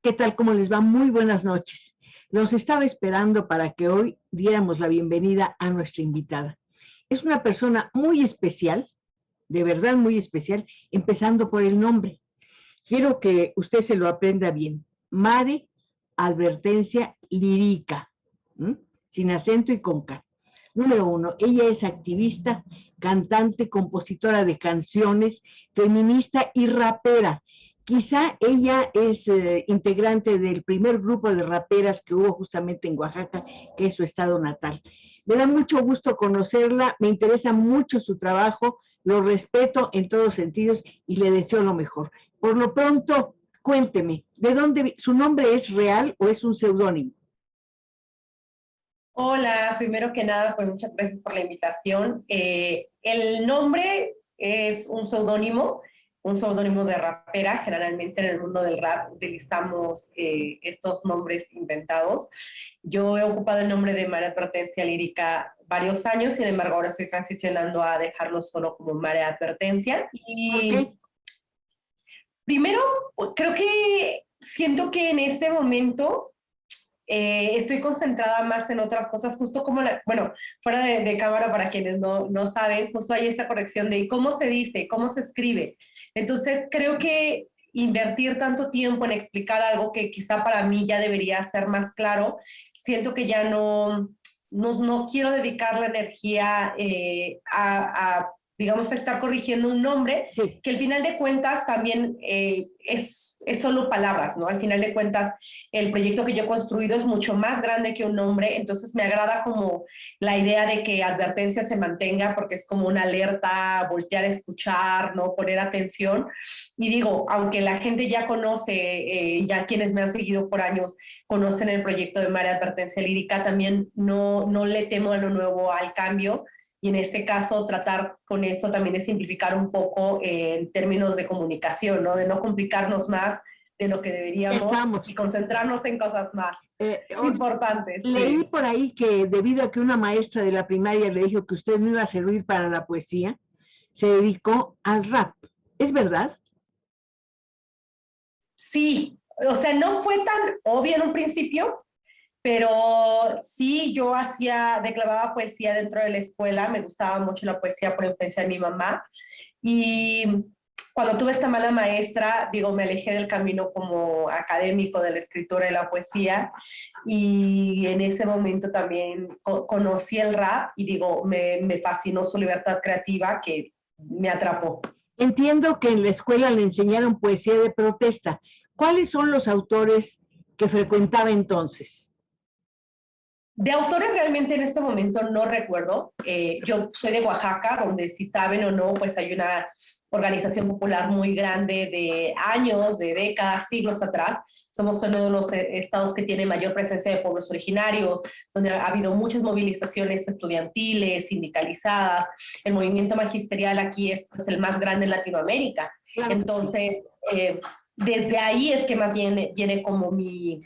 ¿Qué tal? ¿Cómo les va? Muy buenas noches. Los estaba esperando para que hoy diéramos la bienvenida a nuestra invitada. Es una persona muy especial, de verdad muy especial, empezando por el nombre. Quiero que usted se lo aprenda bien. Mare Advertencia Lírica, sin acento y con K. Número 1, ella es activista, cantante, compositora de canciones, feminista y rapera. Quizá ella es integrante del primer grupo de raperas que hubo justamente en Oaxaca, que es su estado natal. Me da mucho gusto conocerla, me interesa mucho su trabajo, lo respeto en todos sentidos y le deseo lo mejor. Por lo pronto, cuénteme, ¿de dónde su nombre es real o es un seudónimo? Hola, primero que nada, pues muchas gracias por la invitación. El nombre es un seudónimo de rapera. Generalmente en el mundo del rap utilizamos estos nombres inventados. Yo he ocupado el nombre de Mare Advertencia Lírica varios años, sin embargo ahora estoy transicionando a dejarlo solo como Mare Advertencia. Y ¿Por qué? primero, creo que siento que en este momento estoy concentrada más en otras cosas, justo como, bueno, fuera de cámara para quienes no saben, justo hay esta corrección de cómo se dice, cómo se escribe. Entonces, creo que invertir tanto tiempo en explicar algo que quizá para mí ya debería ser más claro, siento que ya no quiero dedicar la energía digamos, a estar corrigiendo un nombre, Sí. que al final de cuentas también es solo palabras, ¿no? Al final de cuentas, el proyecto que yo he construido es mucho más grande que un nombre, entonces me agrada como la idea de que advertencia se mantenga, porque es como una alerta, voltear a escuchar, ¿no? Poner atención. Y digo, aunque la gente ya conoce, ya quienes me han seguido por años conocen el proyecto de Mare Advertencia Lírica, también no le temo a lo nuevo, al cambio. Y en este caso tratar con eso también de simplificar un poco en términos de comunicación, ¿no? De no complicarnos más de lo que deberíamos Estamos. y concentrarnos en cosas más importantes. Leí Sí. por ahí que debido a que una maestra de la primaria le dijo que usted no iba a servir para la poesía, se dedicó al rap. ¿Es verdad? Sí, o sea, no fue tan obvio en un principio, pero sí, yo declamaba poesía dentro de la escuela, me gustaba mucho la poesía por influencia de mi mamá, y cuando tuve esta mala maestra, digo, me alejé del camino como académico de la escritura y la poesía, y en ese momento también conocí el rap, y digo, me fascinó su libertad creativa que me atrapó. Entiendo que en la escuela le enseñaron poesía de protesta. ¿Cuáles son los autores que frecuentaba entonces? De autores realmente en este momento no recuerdo. Yo soy de Oaxaca, donde si saben o no, pues hay una organización popular muy grande de años, de décadas, siglos atrás. Somos uno de los estados que tiene mayor presencia de pueblos originarios, donde ha habido muchas movilizaciones estudiantiles, sindicalizadas. El movimiento magisterial aquí es pues, el más grande en Latinoamérica. Claro que sí. Entonces, desde ahí es que más bien viene como mi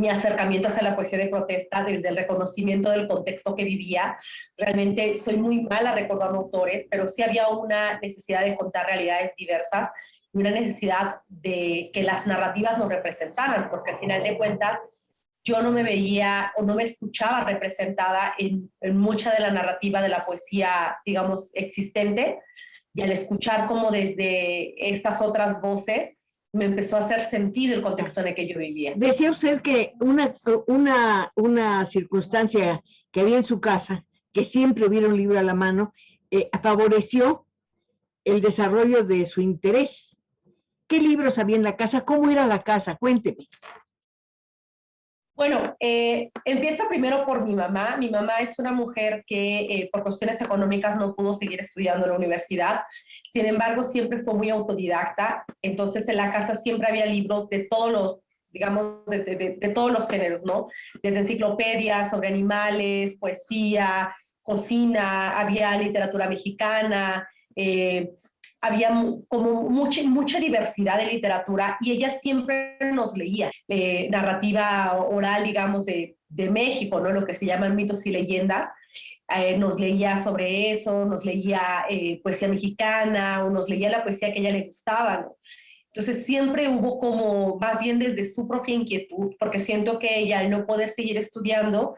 acercamiento hacia la poesía de protesta desde el reconocimiento del contexto que vivía. Realmente soy muy mala recordando autores, pero sí había una necesidad de contar realidades diversas y una necesidad de que las narrativas nos representaran, porque al final de cuentas yo no me veía o no me escuchaba representada en mucha de la narrativa de la poesía, digamos, existente, y al escuchar como desde estas otras voces, me empezó a hacer sentido el contexto en el que yo vivía. Decía usted que una circunstancia que había en su casa, que siempre hubiera un libro a la mano, favoreció el desarrollo de su interés. ¿Qué libros había en la casa? ¿Cómo era la casa? Cuénteme. Bueno, empieza primero por mi mamá. Mi mamá es una mujer que por cuestiones económicas no pudo seguir estudiando en la universidad. Sin embargo, siempre fue muy autodidacta. Entonces, en la casa siempre había libros de todos los, digamos, de todos los géneros, ¿no? Desde enciclopedias sobre animales, poesía, cocina, había literatura mexicana, había como mucha diversidad de literatura y ella siempre nos leía narrativa oral, digamos, de México, ¿no? Lo que se llaman mitos y leyendas. Nos leía sobre eso, nos leía poesía mexicana o nos leía la poesía que a ella le gustaba, ¿no? Entonces siempre hubo como, más bien desde su propia inquietud, porque siento que ella al no poder seguir estudiando,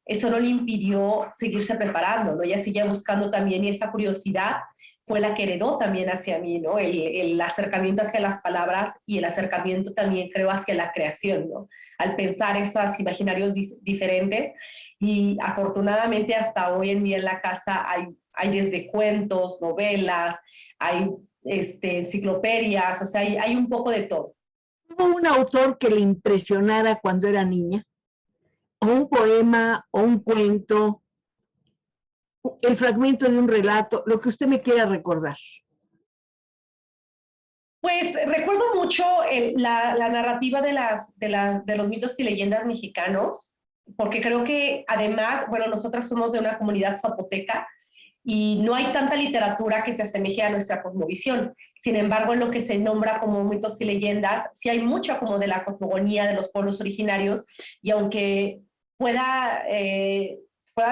eso no le impidió seguirse preparando, ¿no? Ella seguía buscando también y esa curiosidad fue la que heredó también hacia mí, ¿no? El acercamiento hacia las palabras y el acercamiento también creo hacia la creación, ¿no? Al pensar estos imaginarios diferentes y afortunadamente hasta hoy en día en la casa hay desde cuentos, novelas, hay enciclopedias, o sea, hay un poco de todo. ¿Hubo un autor que le impresionara cuando era niña? ¿O un poema, o un cuento, el fragmento de un relato, lo que usted me quiera recordar? Pues recuerdo mucho la narrativa de los mitos y leyendas mexicanos, porque creo que además, bueno, nosotras somos de una comunidad zapoteca y no hay tanta literatura que se asemeje a nuestra cosmovisión. Sin embargo, en lo que se nombra como mitos y leyendas, sí hay mucha como de la cosmogonía de los pueblos originarios, y aunque pueda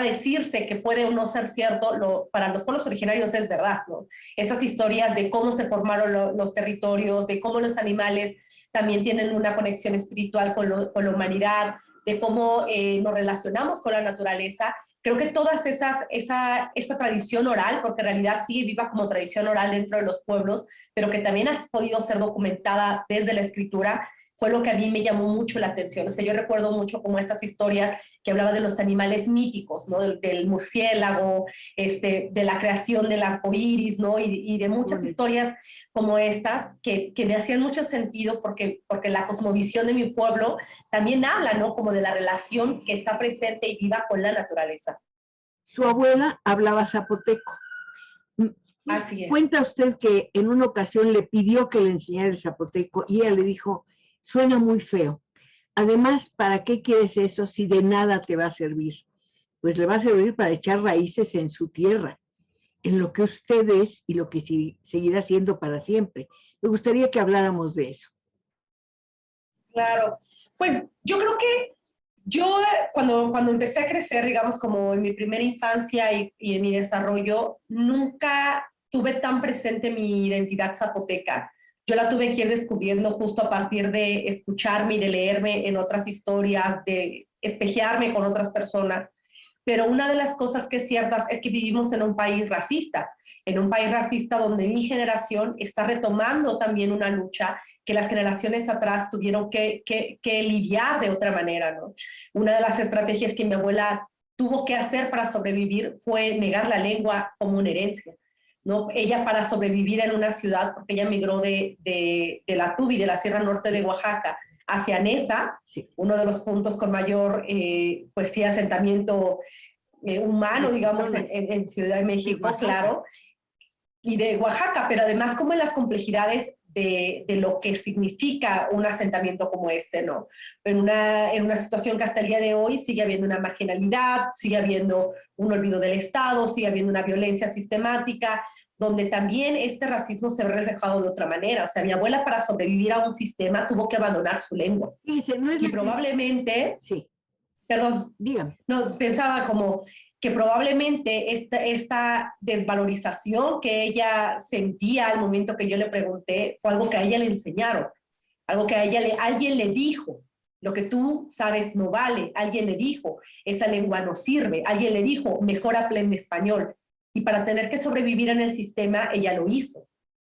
decirse que puede o no ser cierto, para los pueblos originarios es verdad, ¿no? Estas historias de cómo se formaron los territorios, de cómo los animales también tienen una conexión espiritual con la humanidad, de cómo nos relacionamos con la naturaleza. Creo que todas esa tradición oral, porque en realidad sigue viva como tradición oral dentro de los pueblos, pero que también ha podido ser documentada desde la escritura, fue lo que a mí me llamó mucho la atención. O sea, yo recuerdo mucho como estas historias que hablaban de los animales míticos, ¿no? Del murciélago, de la creación del arco iris, ¿no? Y de muchas historias como estas que me hacían mucho sentido porque la cosmovisión de mi pueblo también habla, ¿no? Como de la relación que está presente y viva con la naturaleza. Su abuela hablaba zapoteco. Así es. Cuenta usted que en una ocasión le pidió que le enseñara el zapoteco y ella le dijo, suena muy feo. Además, ¿para qué quieres eso si de nada te va a servir? Pues le va a servir para echar raíces en su tierra, en lo que usted es y lo que seguirá siendo para siempre. Me gustaría que habláramos de eso. Claro, pues yo creo que yo cuando empecé a crecer, digamos, como en mi primera infancia y en mi desarrollo, nunca tuve tan presente mi identidad zapoteca. Yo la tuve que ir descubriendo justo a partir de escucharme y de leerme en otras historias, de espejearme con otras personas. Pero una de las cosas que es cierta es que vivimos en un país racista donde mi generación está retomando también una lucha que las generaciones atrás tuvieron que lidiar de otra manera, ¿no? Una de las estrategias que mi abuela tuvo que hacer para sobrevivir fue negar la lengua como una herencia, ¿no? Ella para sobrevivir en una ciudad, porque ella migró de la Tubi, de la Sierra Norte de Oaxaca, hacia Nesa, sí, uno de los puntos con mayor, pues sí, asentamiento humano, digamos, en Ciudad de México, claro, y de Oaxaca, pero además como en las complejidades de lo que significa un asentamiento como este, ¿no? En una situación que hasta el día de hoy sigue habiendo una marginalidad, sigue habiendo un olvido del Estado, sigue habiendo una violencia sistemática, donde también este racismo se ve reflejado de otra manera. O sea, mi abuela para sobrevivir a un sistema tuvo que abandonar su lengua. Y probablemente... Sí. Perdón, dígame. No, pensaba como que probablemente esta desvalorización que ella sentía al momento que yo le pregunté fue algo que a ella le enseñaron, algo que a alguien le dijo. Lo que tú sabes no vale. Alguien le dijo, esa lengua no sirve. Alguien le dijo, mejor aprende español. Y para tener que sobrevivir en el sistema, ella lo hizo.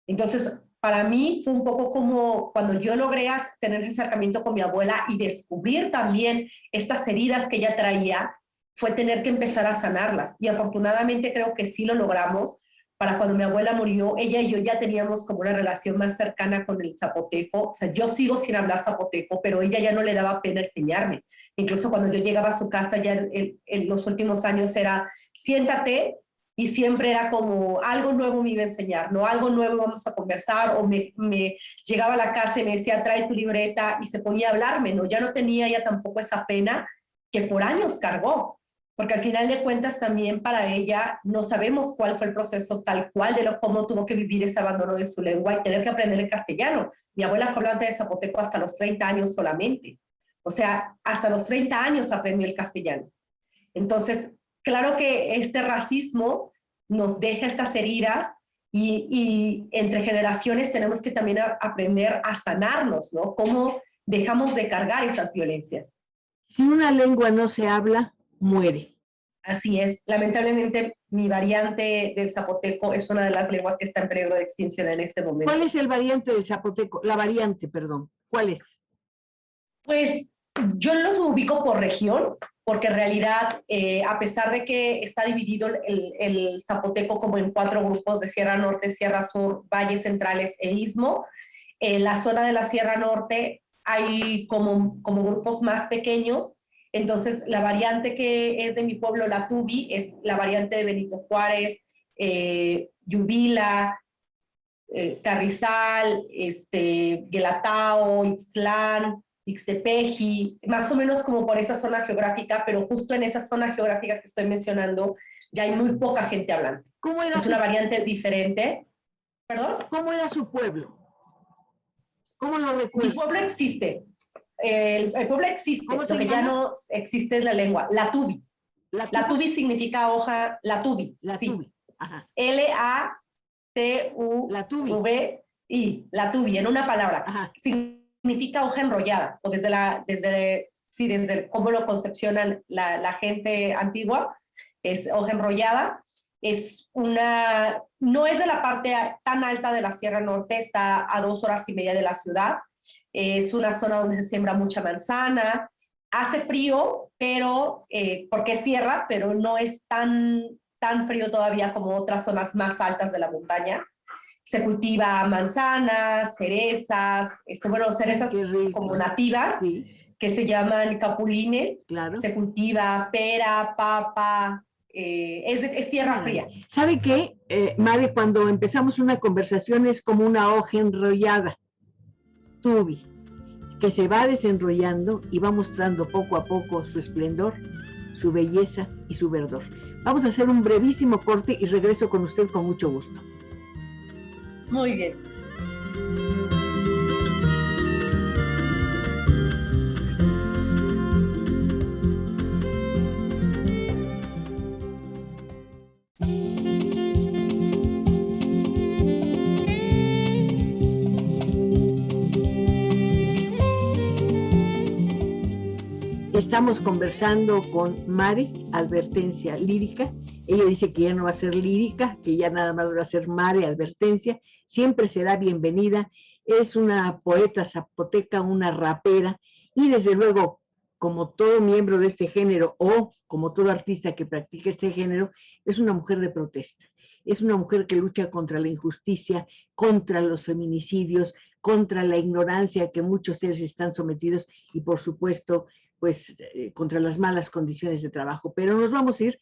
Entonces, para mí fue un poco como cuando yo logré tener ese acercamiento con mi abuela y descubrir también estas heridas que ella traía, fue tener que empezar a sanarlas. Y afortunadamente creo que sí lo logramos. Para cuando mi abuela murió, ella y yo ya teníamos como una relación más cercana con el zapoteco. O sea, yo sigo sin hablar zapoteco, pero ella ya no le daba pena enseñarme. Incluso cuando yo llegaba a su casa ya en los últimos años era, siéntate, y siempre era como algo nuevo me iba a enseñar, ¿no? Algo nuevo vamos a conversar, o me llegaba a la casa y me decía, trae tu libreta, y se ponía a hablarme, ¿no? Ya no tenía ya tampoco esa pena que por años cargó, porque al final de cuentas también para ella no sabemos cuál fue el proceso tal cual de cómo tuvo que vivir ese abandono de su lengua y tener que aprender el castellano. Mi abuela fue hablante de zapoteco hasta los 30 años solamente. O sea, hasta los 30 años aprendió el castellano. Entonces, claro que este racismo nos deja estas heridas y entre generaciones tenemos que también aprender a sanarnos, ¿no? Cómo dejamos de cargar esas violencias. Si una lengua no se habla, muere. Así es. Lamentablemente, mi variante del zapoteco es una de las lenguas que está en peligro de extinción en este momento. ¿Cuál es el variante del zapoteco? La variante, perdón. ¿Cuál es? Pues yo los ubico por región, porque en realidad, a pesar de que está dividido el zapoteco como en 4 grupos de Sierra Norte, Sierra Sur, Valles Centrales e Istmo, en la zona de la Sierra Norte hay como grupos más pequeños. Entonces, la variante que es de mi pueblo, la Tubi, es la variante de Benito Juárez, Yubila, Carrizal, Guelatao, Ixtlán, Ixtepeji, más o menos como por esa zona geográfica, pero justo en esa zona geográfica que estoy mencionando ya hay muy poca gente hablante. ¿Cómo era es una variante diferente. ¿Perdón? ¿Cómo era su pueblo? ¿Cómo lo recuerda? Mi pueblo existe. El pueblo existe. ¿Cómo se Lo que llama? ya no existe es la lengua. La Tubi. La La Tubi significa hoja, la Tubi. La sí. Tubi. Ajá. L-A-T-U-V-I. La Tubi, en una palabra. Ajá. Significa hoja enrollada, o desde cómo lo concepcionan la gente antigua, es hoja enrollada. No es de la parte tan alta de la Sierra Norte, está a 2 horas y media de la ciudad. Es una zona donde se siembra mucha manzana. Hace frío, pero porque es sierra, pero no es tan frío todavía como otras zonas más altas de la montaña. Se cultiva manzanas, cerezas, cerezas como nativas, sí, que se llaman capulines. Claro. Se cultiva pera, papa, es tierra fría. ¿Sabe qué, Mari? Cuando empezamos una conversación es como una hoja enrollada, Tubi, que se va desenrollando y va mostrando poco a poco su esplendor, su belleza y su verdor. Vamos a hacer un brevísimo corte y regreso con usted con mucho gusto. Muy bien. Estamos conversando con Mare, Advertencia Lírica. Ella dice que ya no va a ser lírica, que ya nada más va a ser Mare, Advertencia. Siempre será bienvenida. Es una poeta zapoteca, una rapera y desde luego, como todo miembro de este género o como todo artista que practica este género, es una mujer de protesta. Es una mujer que lucha contra la injusticia, contra los feminicidios, contra la ignorancia que muchos seres están sometidos y por supuesto pues contra las malas condiciones de trabajo. Pero nos vamos a ir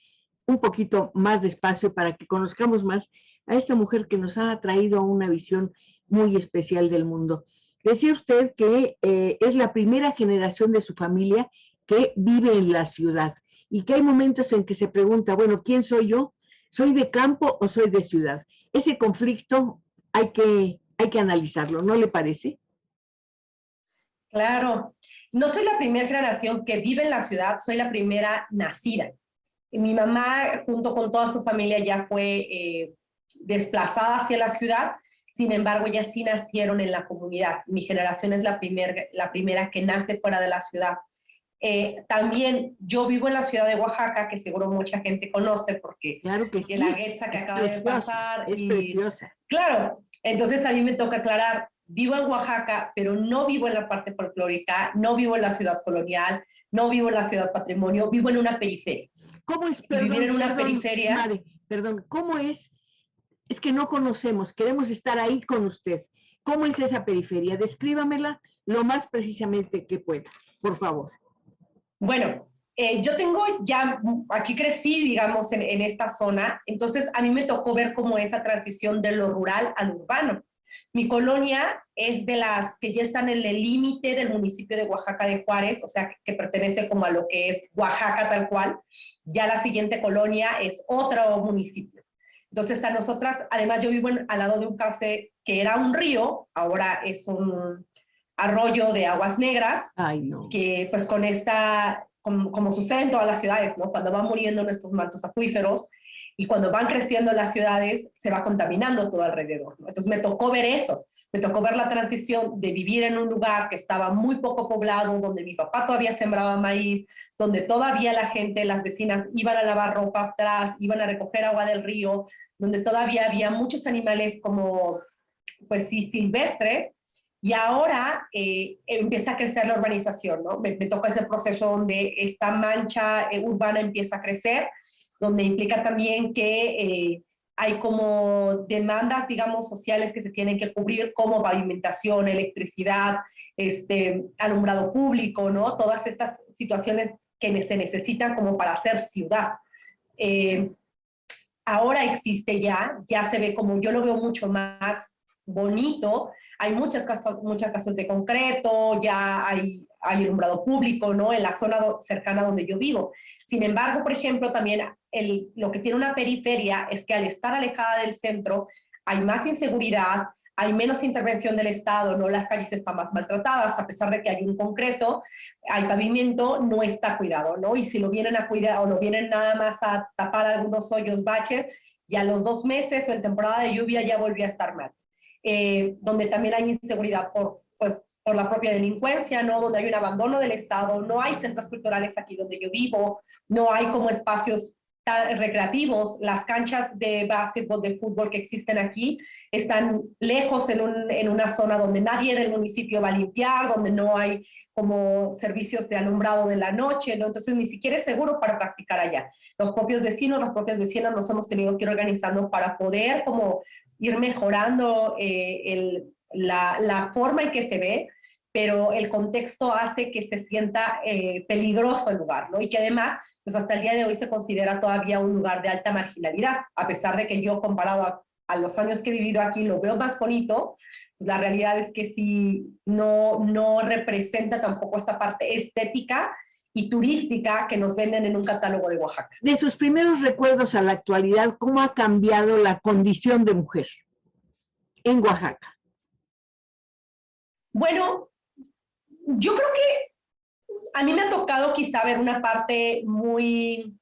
un poquito más despacio para que conozcamos más a esta mujer que nos ha traído una visión muy especial del mundo. Decía usted que es la primera generación de su familia que vive en la ciudad y que hay momentos en que se pregunta, bueno, ¿quién soy yo? ¿Soy de campo o soy de ciudad? Ese conflicto hay que analizarlo, ¿no le parece? Claro. No soy la primera generación que vive en la ciudad, soy la primera nacida. Mi mamá, junto con toda su familia, ya fue desplazada hacia la ciudad. Sin embargo, ya sí nacieron en la comunidad. Mi generación es la primera que nace fuera de la ciudad. También yo vivo en la ciudad de Oaxaca, que seguro mucha gente conoce, porque claro que sí, la Guetza que acaba de pasar. Es preciosa. Claro, entonces a mí me toca aclarar, vivo en Oaxaca, pero no vivo en la parte folclórica, no vivo en la ciudad colonial, no vivo en la ciudad patrimonio, vivo en una periferia. ¿Cómo es? Vivir en una periferia. Madre, perdón, ¿cómo es? Es que no conocemos, queremos estar ahí con usted. ¿Cómo es esa periferia? Descríbamela lo más precisamente que pueda, por favor. Bueno, yo aquí crecí, digamos, en esta zona, entonces a mí me tocó ver cómo esa transición de lo rural al urbano. Mi colonia es de las que ya están en el límite del municipio de Oaxaca de Juárez, o sea, que pertenece como a lo que es Oaxaca tal cual. Ya la siguiente colonia es otro municipio. Entonces, a nosotras, además yo vivo al lado de un cauce que era un río, ahora es un arroyo de aguas negras. Ay, no. Que pues como sucede en todas las ciudades, ¿no? Cuando van muriendo nuestros mantos acuíferos, y cuando van creciendo las ciudades se va contaminando todo alrededor, ¿no? Entonces me tocó ver eso, me tocó ver la transición de vivir en un lugar que estaba muy poco poblado, donde mi papá todavía sembraba maíz, donde todavía la gente, las vecinas iban a lavar ropa atrás, iban a recoger agua del río, donde todavía había muchos animales como, pues sí, silvestres, y ahora empieza a crecer la urbanización, ¿no? Me toca ese proceso donde esta mancha urbana empieza a crecer, donde implica también que hay como demandas, digamos, sociales que se tienen que cubrir, como pavimentación, electricidad, alumbrado público, ¿no? Todas estas situaciones que se necesitan como para hacer ciudad. Ahora existe ya se ve como, yo lo veo mucho más bonito, hay muchas casas de concreto, ya hay alumbrado público, ¿no? En la zona cercana donde yo vivo. Sin embargo, por ejemplo, también lo que tiene una periferia es que al estar alejada del centro hay más inseguridad, hay menos intervención del Estado, ¿no? Las calles están más maltratadas, a pesar de que hay un concreto, hay pavimento, no está cuidado, ¿no? Y si lo vienen a cuidar o lo vienen nada más a tapar algunos hoyos, baches, y a los 2 meses o en temporada de lluvia ya volvió a estar mal. Donde también hay inseguridad por la propia delincuencia, ¿no? Donde hay un abandono del Estado, no hay centros culturales aquí donde yo vivo, no hay como espacios recreativos, las canchas de básquetbol, de fútbol que existen aquí están lejos en una zona donde nadie del municipio va a limpiar, donde no hay como servicios de alumbrado de la noche, ¿no? Entonces ni siquiera es seguro para practicar allá. Los propios vecinos, las propias vecinas nos hemos tenido que ir organizando para poder como ir mejorando la forma en que se ve, pero el contexto hace que se sienta peligroso el lugar, ¿no? Y que además, pues hasta el día de hoy se considera todavía un lugar de alta marginalidad, a pesar de que yo comparado a los años que he vivido aquí lo veo más bonito, pues la realidad es que sí no representa tampoco esta parte estética y turística que nos venden en un catálogo de Oaxaca. De sus primeros recuerdos a la actualidad, ¿cómo ha cambiado la condición de mujer en Oaxaca? Bueno, yo creo que a mí me ha tocado quizá ver una parte muy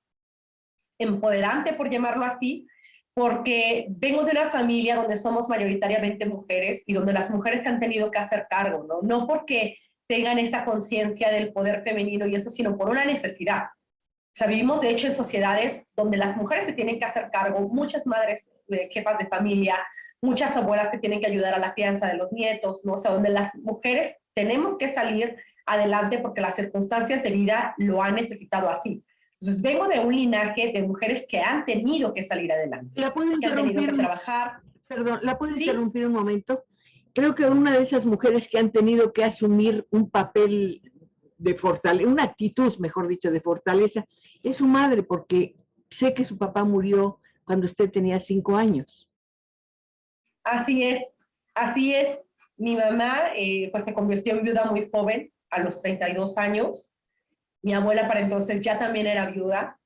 empoderante, por llamarlo así, porque vengo de una familia donde somos mayoritariamente mujeres y donde las mujeres se han tenido que hacer cargo, ¿no? No porque tengan esta conciencia del poder femenino y eso, sino por una necesidad. O sea, vivimos de hecho en sociedades donde las mujeres se tienen que hacer cargo, muchas madres, jefas de familia, muchas abuelas que tienen que ayudar a la crianza de los nietos, ¿no? O sea, donde las mujeres tenemos que salir adelante porque las circunstancias de vida lo han necesitado así. Entonces, vengo de un linaje de mujeres que han tenido que salir adelante, ¿La puedo que han tenido que interrumpir? trabajar. Perdón, ¿la puedo ¿Sí? interrumpir un momento? Creo que una de esas mujeres que han tenido que asumir un papel de fortaleza, una actitud, mejor dicho, de fortaleza, es su madre, porque sé que su papá murió cuando usted tenía 5 años. Así es, así es. Mi mamá pues se convirtió en viuda muy joven, a los 32 años. Mi abuela para entonces ya también era viuda.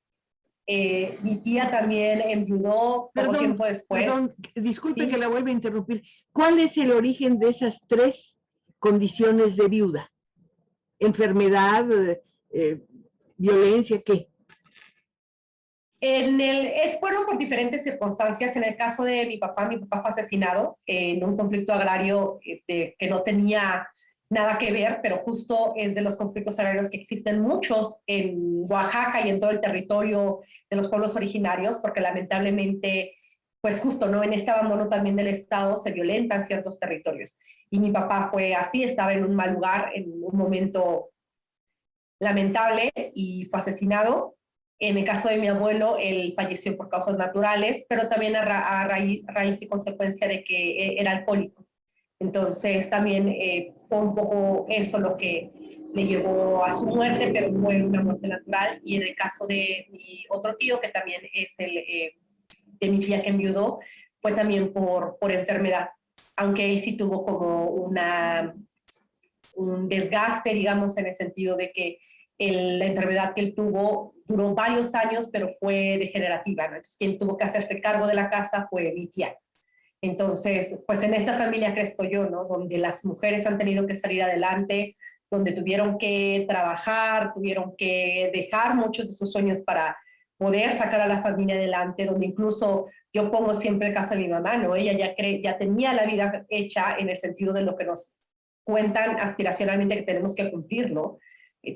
Mi tía también enviudó poco tiempo después. Perdón, disculpe ¿Sí? que la vuelva a interrumpir. ¿Cuál es el origen de esas 3 condiciones de viuda? ¿Enfermedad, violencia, qué? Fueron por diferentes circunstancias. En el caso de mi papá fue asesinado en un conflicto agrario que no tenía nada que ver, pero justo es de los conflictos agrarios que existen muchos en Oaxaca y en todo el territorio de los pueblos originarios, porque lamentablemente, pues justo, ¿no? En este abandono también del Estado se violentan ciertos territorios. Y mi papá fue así, estaba en un mal lugar, en un momento lamentable y fue asesinado. En el caso de mi abuelo, él falleció por causas naturales, pero también a raíz y consecuencia de que era alcohólico. Entonces también fue un poco eso lo que le llevó a su muerte, pero fue una muerte natural. Y en el caso de mi otro tío, que también es de mi tía que enviudó, fue también por enfermedad, aunque él sí tuvo como un desgaste, digamos, en el sentido de que la enfermedad que él tuvo duró varios años, pero fue degenerativa, ¿no? Entonces, quien tuvo que hacerse cargo de la casa fue mi tía. Entonces, pues en esta familia crezco yo, ¿no? Donde las mujeres han tenido que salir adelante, donde tuvieron que trabajar, tuvieron que dejar muchos de sus sueños para poder sacar a la familia adelante, donde incluso yo pongo siempre el caso de mi mamá, ¿no? Ella ya tenía la vida hecha en el sentido de lo que nos cuentan aspiracionalmente que tenemos que cumplir, ¿no?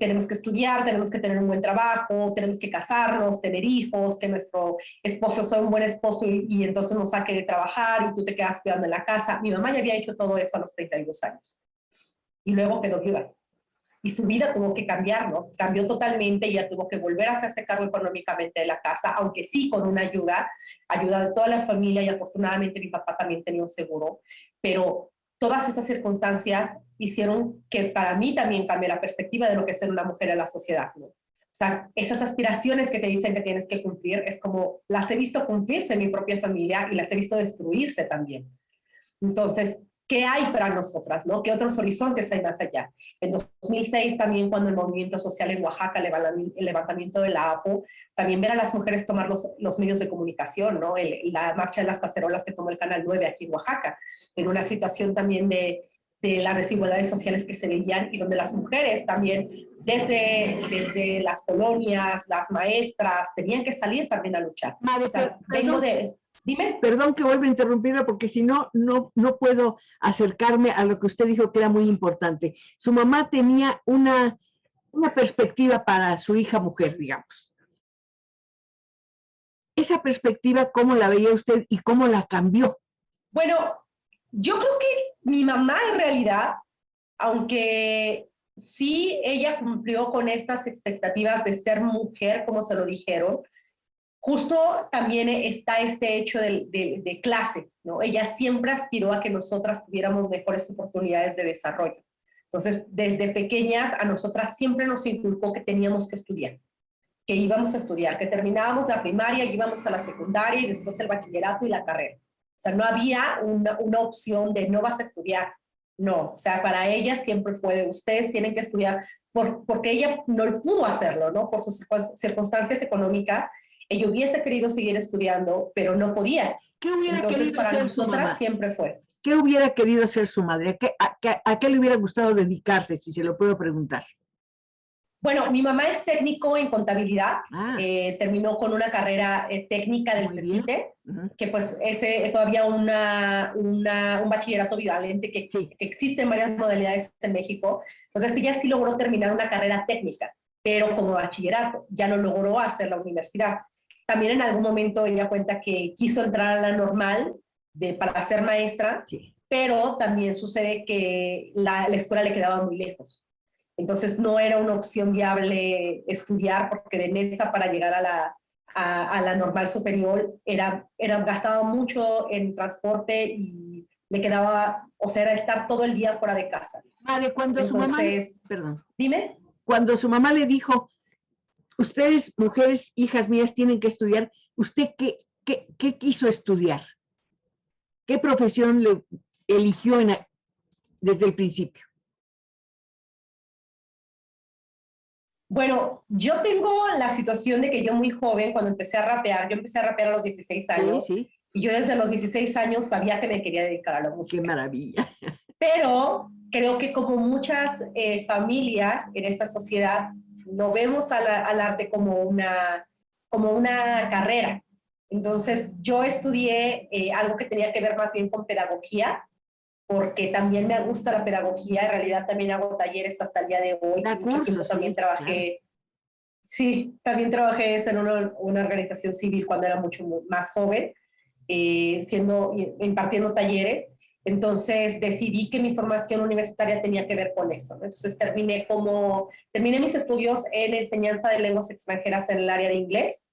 Tenemos que estudiar, tenemos que tener un buen trabajo, tenemos que casarnos, tener hijos, que nuestro esposo sea un buen esposo y entonces nos saque de trabajar y tú te quedas cuidando en la casa. Mi mamá ya había hecho todo eso a los 32 años y luego quedó viuda. Y su vida tuvo que cambiar, ¿no? Cambió totalmente, ella tuvo que volver a hacerse cargo económicamente de la casa, aunque sí con una ayuda de toda la familia y afortunadamente mi papá también tenía un seguro, pero todas esas circunstancias hicieron que para mí también cambie la perspectiva de lo que es ser una mujer en la sociedad, ¿no? O sea, esas aspiraciones que te dicen que tienes que cumplir, es como las he visto cumplirse en mi propia familia y las he visto destruirse también. Entonces, ¿qué hay para nosotras, no? ¿Qué otros horizontes hay más allá? En 2006 también, cuando el movimiento social en Oaxaca, el levantamiento de la APO, también ver a las mujeres tomar los medios de comunicación, ¿no? La marcha de las cacerolas que tomó el Canal 9 aquí en Oaxaca, en una situación también de las desigualdades sociales que se veían y donde las mujeres también, desde las colonias, las maestras, tenían que salir también a luchar. Madre, o sea, vengo de... Dime. Perdón que vuelva a interrumpirla porque si no, no puedo acercarme a lo que usted dijo que era muy importante. Su mamá tenía una perspectiva para su hija mujer, digamos. Esa perspectiva, ¿cómo la veía usted y cómo la cambió? Bueno, yo creo que mi mamá en realidad, aunque sí ella cumplió con estas expectativas de ser mujer, como se lo dijeron, justo también está este hecho de clase, ¿no? Ella siempre aspiró a que nosotras tuviéramos mejores oportunidades de desarrollo. Entonces, desde pequeñas a nosotras siempre nos inculcó que teníamos que estudiar, que íbamos a estudiar, que terminábamos la primaria, íbamos a la secundaria y después el bachillerato y la carrera. O sea, no había una opción de no vas a estudiar. No, o sea, para ella siempre fue de ustedes tienen que estudiar porque ella no pudo hacerlo, ¿no? Por sus circunstancias económicas. Ella hubiese querido seguir estudiando, pero no podía. ¿Qué hubiera Entonces, querido para ser su mamá? nosotras siempre fue. ¿Qué hubiera querido ser su madre? ¿A qué le hubiera gustado dedicarse, si se lo puedo preguntar? Bueno, mi mamá es técnico en contabilidad, terminó con una carrera técnica del CECITE, que pues es todavía un bachillerato bivalente que existe en varias modalidades en México. Entonces ella sí logró terminar una carrera técnica, pero como bachillerato, ya no logró hacer la universidad. También en algún momento ella cuenta que quiso entrar a la normal para ser maestra, pero también sucede que la escuela le quedaba muy lejos. Entonces no era una opción viable estudiar porque de Nesa para llegar a la normal superior gastaba mucho en transporte y le quedaba, o sea, era estar todo el día fuera de casa. Vale, cuando su mamá, perdón. Dime. Cuando su mamá le dijo, ustedes, mujeres, hijas mías, tienen que estudiar, ¿usted qué quiso estudiar? ¿Qué profesión le eligió desde el principio? Bueno, yo tengo la situación de que yo muy joven, cuando empecé a rapear, yo empecé a rapear a los 16 años, y yo desde los 16 años sabía que me quería dedicar a la música. ¡Qué maravilla! Pero creo que como muchas familias en esta sociedad, no vemos al arte como una carrera. Entonces, yo estudié algo que tenía que ver más bien con pedagogía, porque también me gusta la pedagogía, en realidad también hago talleres hasta el día de hoy. Mucho tiempo también trabajé, también trabajé en una organización civil cuando era mucho más joven, impartiendo talleres. Entonces decidí que mi formación universitaria tenía que ver con eso, ¿no? Entonces terminé mis estudios en enseñanza de lenguas extranjeras en el área de inglés,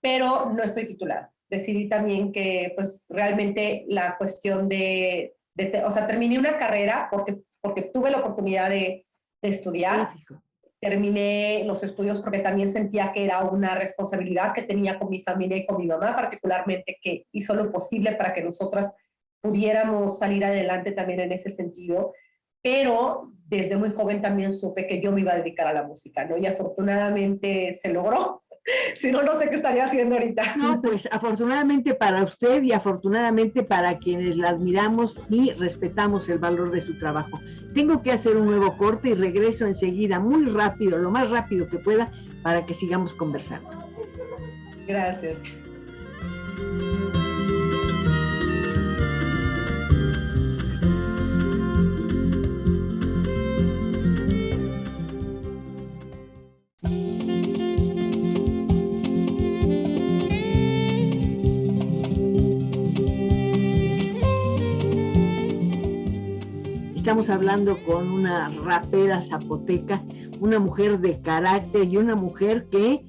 pero no estoy titulada. Decidí también que pues realmente la cuestión o sea, terminé una carrera porque tuve la oportunidad de estudiar. Terminé los estudios porque también sentía que era una responsabilidad que tenía con mi familia y con mi mamá, particularmente, que hizo lo posible para que nosotras pudiéramos salir adelante también en ese sentido. Pero desde muy joven también supe que yo me iba a dedicar a la música, ¿no? Y afortunadamente se logró. Si no, no sé qué estaría haciendo ahorita. No, pues afortunadamente para usted y afortunadamente para quienes la admiramos y respetamos el valor de su trabajo. Tengo que hacer un nuevo corte y regreso enseguida, muy rápido, lo más rápido que pueda, para que sigamos conversando. Gracias. Estamos hablando con una rapera zapoteca, una mujer de carácter y una mujer que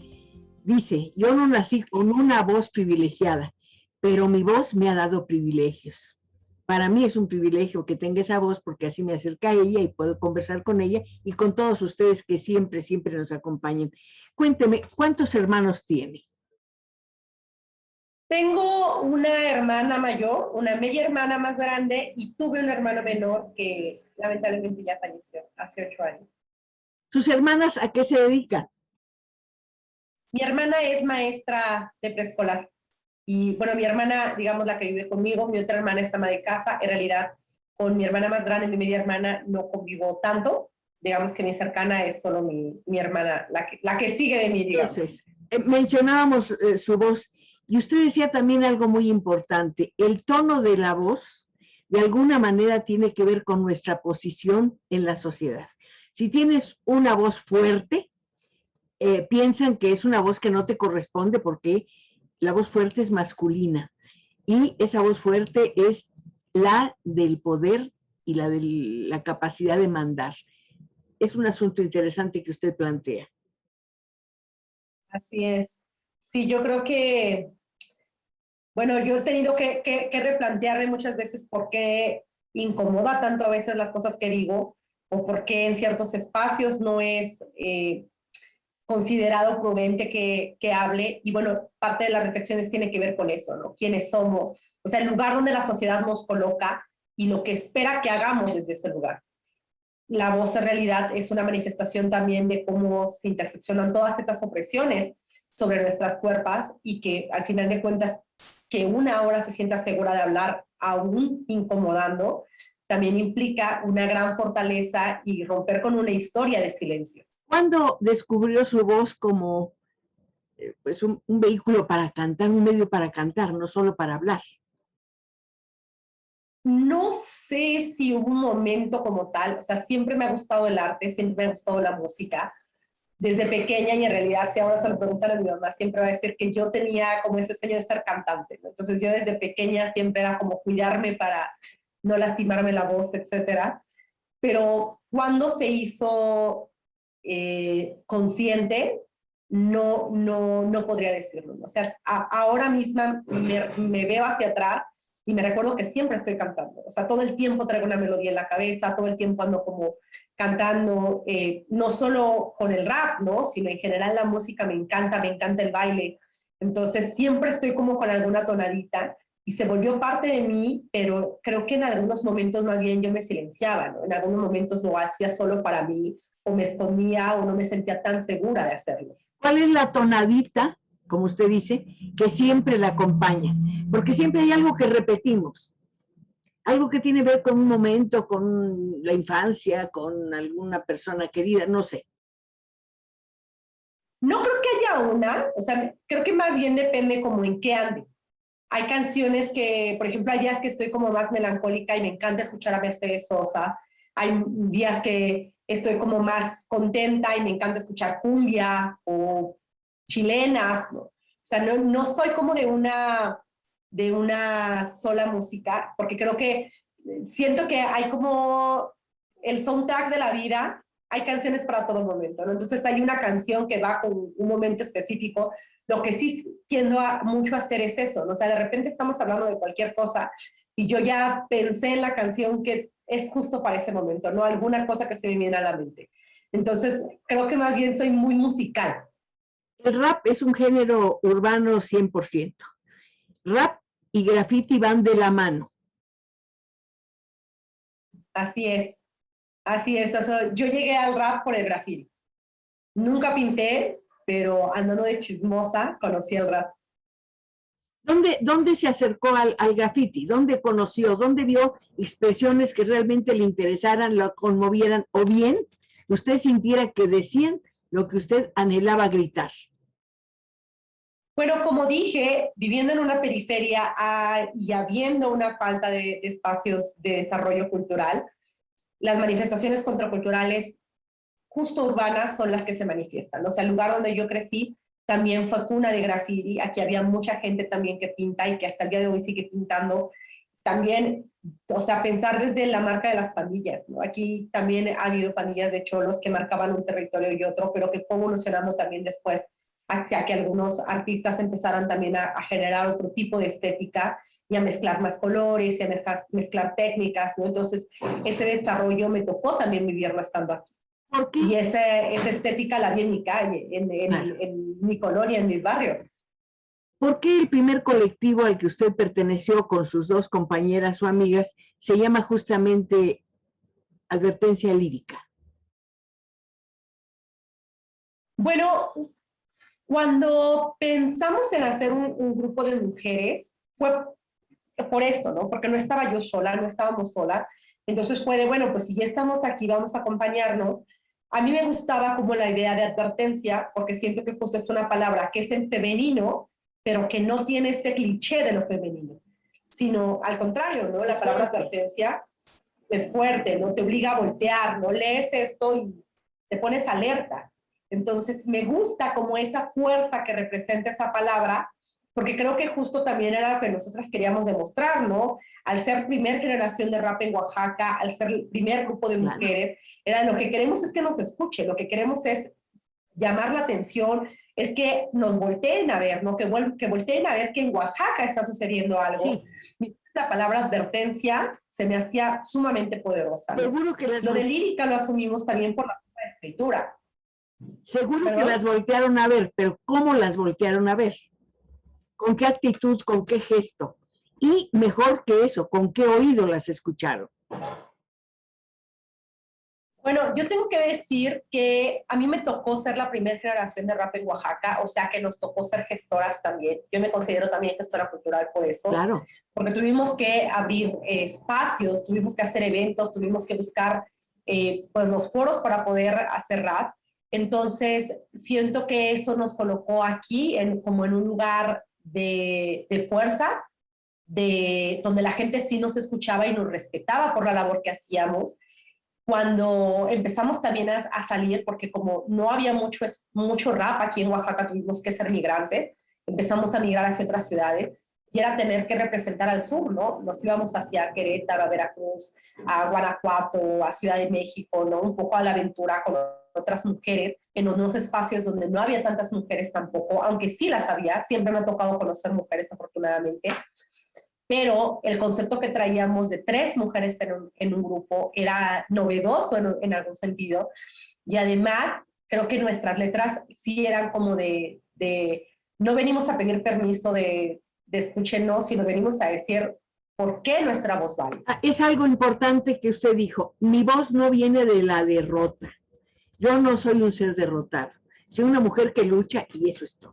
dice, yo no nací con una voz privilegiada, pero mi voz me ha dado privilegios. Para mí es un privilegio que tenga esa voz porque así me acerca a ella y puedo conversar con ella y con todos ustedes que siempre, siempre nos acompañan. Cuénteme, ¿cuántos hermanos tiene? Tengo una hermana mayor, una media hermana más grande y tuve un hermano menor que lamentablemente ya falleció hace 8 años. ¿Sus hermanas a qué se dedican? Mi hermana es maestra de preescolar y bueno, mi hermana, digamos la que vive conmigo, mi otra hermana es ama de casa. En realidad, con mi hermana más grande, mi media hermana, no convivo tanto. Digamos que mi cercana es solo mi hermana, la que sigue de mí, digamos. Eso es. Mencionábamos su voz y usted decía también algo muy importante. El tono de la voz, de alguna manera, tiene que ver con nuestra posición en la sociedad. Si tienes una voz fuerte, piensan que es una voz que no te corresponde porque la voz fuerte es masculina y esa voz fuerte es la del poder y la de la capacidad de mandar. Es un asunto interesante que usted plantea. Así es. Sí, yo creo que, bueno, yo he tenido que replantearme muchas veces por qué incomoda tanto a veces las cosas que digo o por qué en ciertos espacios no es considerado prudente que hable. Y bueno, parte de las reflexiones tiene que ver con eso, ¿no? ¿Quiénes somos? O sea, el lugar donde la sociedad nos coloca y lo que espera que hagamos desde ese lugar. La voz en realidad es una manifestación también de cómo se interseccionan todas estas opresiones sobre nuestras cuerpos y que al final de cuentas que una ahora se sienta segura de hablar aún incomodando, también implica una gran fortaleza y romper con una historia de silencio. ¿Cuándo descubrió su voz como pues un vehículo para cantar, un medio para cantar, no solo para hablar? No sé si hubo un momento como tal, o sea, siempre me ha gustado el arte, siempre me ha gustado la música, desde pequeña, y en realidad si ahora se lo preguntan a mi mamá, siempre va a decir que yo tenía como ese sueño de ser cantante, ¿no? Entonces yo desde pequeña siempre era como cuidarme para no lastimarme la voz, etcétera. Pero cuando se hizo consciente, no podría decirlo. O sea, ahora misma me veo hacia atrás y me recuerdo que siempre estoy cantando. O sea, todo el tiempo traigo una melodía en la cabeza, todo el tiempo ando como cantando, no solo con el rap, ¿no? Sino en general la música me encanta el baile. Entonces siempre estoy como con alguna tonadita y se volvió parte de mí, pero creo que en algunos momentos más bien yo me silenciaba, ¿no? En algunos momentos lo hacía solo para mí, o me escondía, o no me sentía tan segura de hacerlo. ¿Cuál es la tonadita, como usted dice, que siempre la acompaña? Porque siempre hay algo que repetimos, algo que tiene que ver con un momento, con la infancia, con alguna persona querida, no sé. No creo que haya una, o sea, creo que más bien depende como en qué ande. Hay canciones que, por ejemplo, hay días que estoy como más melancólica y me encanta escuchar a Mercedes Sosa. Hay días que estoy como más contenta y me encanta escuchar cumbia o chilenas, ¿no? O sea, no soy como de una sola música, porque creo que siento que hay como el soundtrack de la vida, hay canciones para todo momento, ¿no? Entonces hay una canción que va con un momento específico. Lo que sí tiendo mucho a hacer es eso, ¿no? O sea, de repente estamos hablando de cualquier cosa y yo ya pensé en la canción que es justo para ese momento, ¿no? Alguna cosa que se me viene a la mente. Entonces, creo que más bien soy muy musical. El rap es un género urbano 100%. Rap y graffiti van de la mano. Así es, así es. O sea, yo llegué al rap por el graffiti. Nunca pinté, pero andando de chismosa conocí el rap. ¿Dónde se acercó al graffiti? ¿Dónde conoció? ¿Dónde vio expresiones que realmente le interesaran, lo conmovieran? ¿O bien usted sintiera que decían lo que usted anhelaba gritar? Bueno, como dije, viviendo en una periferia y habiendo una falta de espacios de desarrollo cultural, las manifestaciones contraculturales justo urbanas son las que se manifiestan. O sea, el lugar donde yo crecí también fue cuna de graffiti. Aquí había mucha gente también que pinta y que hasta el día de hoy sigue pintando. También, o sea, pensar desde la marca de las pandillas, ¿no? Aquí también ha habido pandillas de cholos que marcaban un territorio y otro, pero que fue evolucionando también después hacia que algunos artistas empezaran también a generar otro tipo de estéticas y a mezclar más colores y a mezclar técnicas, ¿no? Entonces, ese desarrollo me tocó también vivirlo estando aquí. ¿Por qué? Y esa estética la vi en mi calle, Claro. en mi colonia, en mi barrio. ¿Por qué el primer colectivo al que usted perteneció con sus dos compañeras o amigas se llama justamente Advertencia Lírica? Bueno, cuando pensamos en hacer un grupo de mujeres, fue por esto, ¿no? Porque no estaba yo sola, no estábamos solas. Entonces fue de, bueno, pues si ya estamos aquí, vamos a acompañarnos. A mí me gustaba como la idea de advertencia, porque siento que justo es una palabra que es en femenino, pero que no tiene este cliché de lo femenino, sino al contrario, ¿no? La palabra advertencia es fuerte, ¿no? Te obliga a voltear, ¿no? Lees esto y te pones alerta. Entonces me gusta como esa fuerza que representa esa palabra, porque creo que justo también era lo que nosotras queríamos demostrar, ¿no? Al ser primer generación de rap en Oaxaca, al ser el primer grupo de mujeres, era lo que queremos es que nos escuchen, lo que queremos es llamar la atención, es que nos volteen a ver, ¿no? Que volteen a ver que en Oaxaca está sucediendo algo. Sí. La palabra advertencia se me hacía sumamente poderosa, ¿no? Seguro que lo de lírica lo asumimos también por la escritura. Seguro ¿Perdón? que las voltearon a ver, pero ¿cómo las voltearon a ver? ¿Con qué actitud, con qué gesto? Y mejor que eso, ¿con qué oído las escucharon? Bueno, yo tengo que decir que a mí me tocó ser la primera generación de rap en Oaxaca, o sea que nos tocó ser gestoras también. Yo me considero también gestora cultural por eso, claro, porque tuvimos que abrir espacios, tuvimos que hacer eventos, tuvimos que buscar pues los foros para poder hacer rap. Entonces, siento que eso nos colocó aquí como en un lugar de fuerza, donde la gente sí nos escuchaba y nos respetaba por la labor que hacíamos. Cuando empezamos también a salir, porque como no había mucho rap aquí en Oaxaca, tuvimos que ser migrantes, empezamos a migrar hacia otras ciudades, y era tener que representar al sur, ¿no? Nos íbamos hacia Querétaro, a Veracruz, a Guanajuato, a Ciudad de México, ¿no? Un poco a la aventura con otras mujeres, en unos espacios donde no había tantas mujeres tampoco, aunque sí las había, siempre me ha tocado conocer mujeres afortunadamente, pero el concepto que traíamos de 3 mujeres en un grupo era novedoso en algún sentido, y además creo que nuestras letras sí eran como no venimos a pedir permiso de escúchenos, sino venimos a decir por qué nuestra voz vale. Es algo importante que usted dijo, mi voz no viene de la derrota, yo no soy un ser derrotado, soy una mujer que lucha y eso es todo.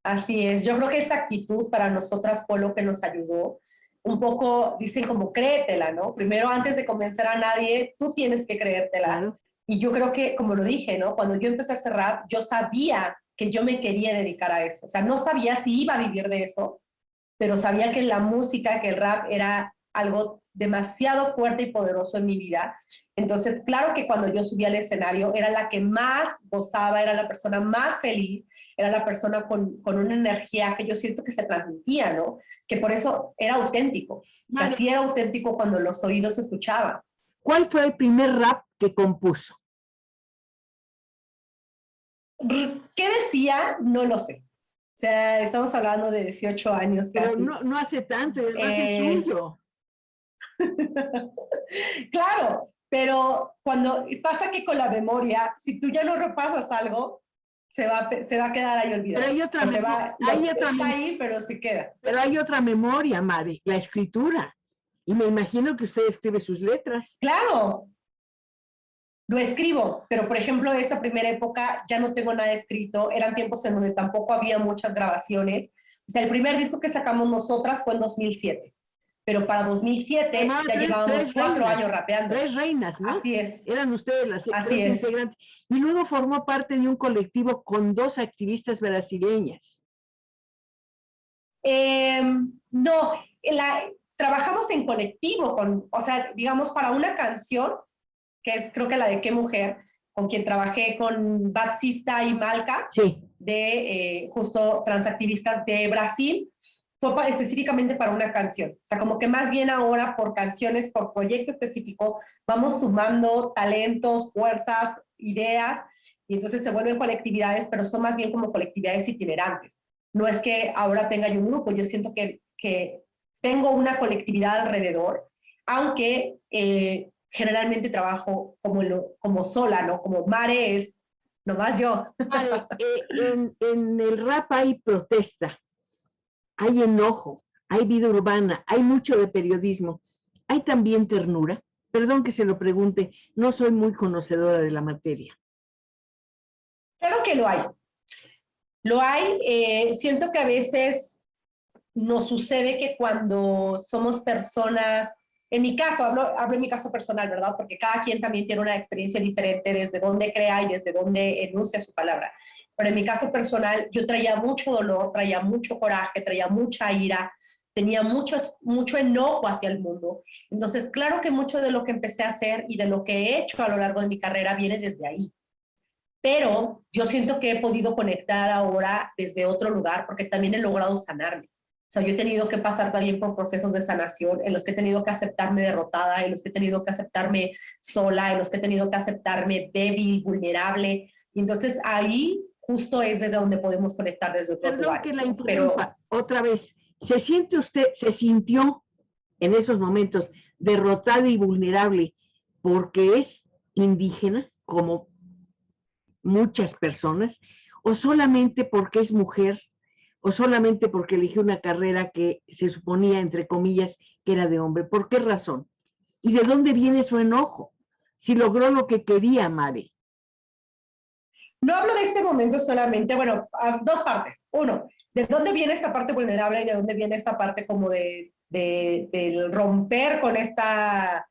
Así es, yo creo que esta actitud para nosotras fue lo que nos ayudó. Un poco, dicen como créetela, ¿no? Primero, antes de convencer a nadie, tú tienes que creértela. Claro. Y yo creo que, como lo dije, ¿no? Cuando yo empecé a hacer rap, yo sabía que yo me quería dedicar a eso. O sea, no sabía si iba a vivir de eso, pero sabía que la música, que el rap era algo demasiado fuerte y poderoso en mi vida. Entonces, claro que cuando yo subía al escenario, era la que más gozaba, era la persona más feliz, era la persona con una energía que yo siento que se transmitía, ¿no? Que por eso era auténtico. O sea, sí era auténtico cuando los oídos se escuchaban. ¿Cuál fue el primer rap que compuso? ¿Qué decía? No lo sé. O sea, estamos hablando de 18 años casi. Pero no hace tanto, además es suyo. Claro, pero cuando pasa que con la memoria, si tú ya no repasas algo, se va a quedar ahí olvidado. Pero hay otra memoria. Está ahí, pero se queda. Pero hay otra memoria, Mari, la escritura. Y me imagino que usted escribe sus letras. Claro, lo escribo, pero por ejemplo, esta primera época ya no tengo nada escrito. Eran tiempos en donde tampoco había muchas grabaciones. O sea, el primer disco que sacamos nosotras fue en 2007. pero para 2007 Además, ya llevábamos tres 4 reinas, años rapeando. 3 reinas, ¿no? Así es. Eran ustedes las Así tres es. integrantes. Y luego formó parte de un colectivo con 2 activistas brasileñas. No, trabajamos en colectivo, o sea, digamos, para una canción, que es creo que la de Qué Mujer, con quien trabajé con Batsista y Malca, Sí. de justo transactivistas de Brasil, fue específicamente para una canción. O sea, como que más bien ahora por canciones, por proyecto específico, vamos sumando talentos, fuerzas, ideas, y entonces se vuelven colectividades, pero son más bien como colectividades itinerantes. No es que ahora tenga yo un grupo, yo siento que tengo una colectividad alrededor, aunque generalmente trabajo como sola, ¿no? Como Mare es nomás yo. Vale, en el rap hay protesta, hay enojo, hay vida urbana, hay mucho de periodismo, hay también ternura. Perdón que se lo pregunte, no soy muy conocedora de la materia. Claro que lo hay. Lo hay. Siento que a veces nos sucede que cuando somos personas, en mi caso, hablo en mi caso personal, ¿verdad? Porque cada quien también tiene una experiencia diferente desde dónde crea y desde dónde enuncia su palabra. Pero en mi caso personal, yo traía mucho dolor, traía mucho coraje, traía mucha ira, tenía mucho enojo hacia el mundo. Entonces, claro que mucho de lo que empecé a hacer y de lo que he hecho a lo largo de mi carrera viene desde ahí. Pero yo siento que he podido conectar ahora desde otro lugar porque también he logrado sanarme. O sea, yo he tenido que pasar también por procesos de sanación en los que he tenido que aceptarme derrotada, en los que he tenido que aceptarme sola, en los que he tenido que aceptarme débil, vulnerable. Y entonces ahí justo es desde donde podemos conectar desde otro lugar. Perdón que la interrumpa otra vez. ¿Se sintió en esos momentos derrotada y vulnerable porque es indígena, como muchas personas, o solamente porque es mujer, o solamente porque eligió una carrera que se suponía, entre comillas, que era de hombre? ¿Por qué razón? ¿Y de dónde viene su enojo? Si logró lo que quería, Mare. No hablo de este momento solamente, bueno, a dos partes. Uno, ¿de dónde viene esta parte vulnerable y de dónde viene esta parte como del romper con esta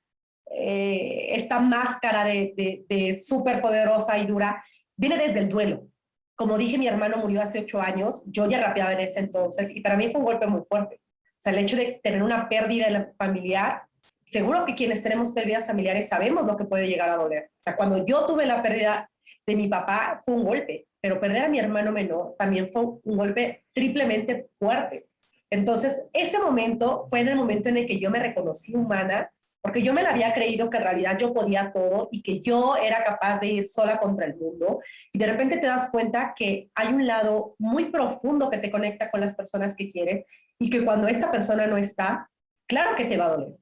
máscara de súper poderosa y dura? Viene desde el duelo. Como dije, mi hermano murió hace 8 años, yo ya rapeaba en ese entonces y para mí fue un golpe muy fuerte. O sea, el hecho de tener una pérdida familiar, seguro que quienes tenemos pérdidas familiares sabemos lo que puede llegar a doler. O sea, cuando yo tuve la pérdida de mi papá fue un golpe, pero perder a mi hermano menor también fue un golpe triplemente fuerte. Entonces, ese momento fue en el momento en el que yo me reconocí humana, porque yo me la había creído que en realidad yo podía todo y que yo era capaz de ir sola contra el mundo. Y de repente te das cuenta que hay un lado muy profundo que te conecta con las personas que quieres y que cuando esa persona no está, claro que te va a doler.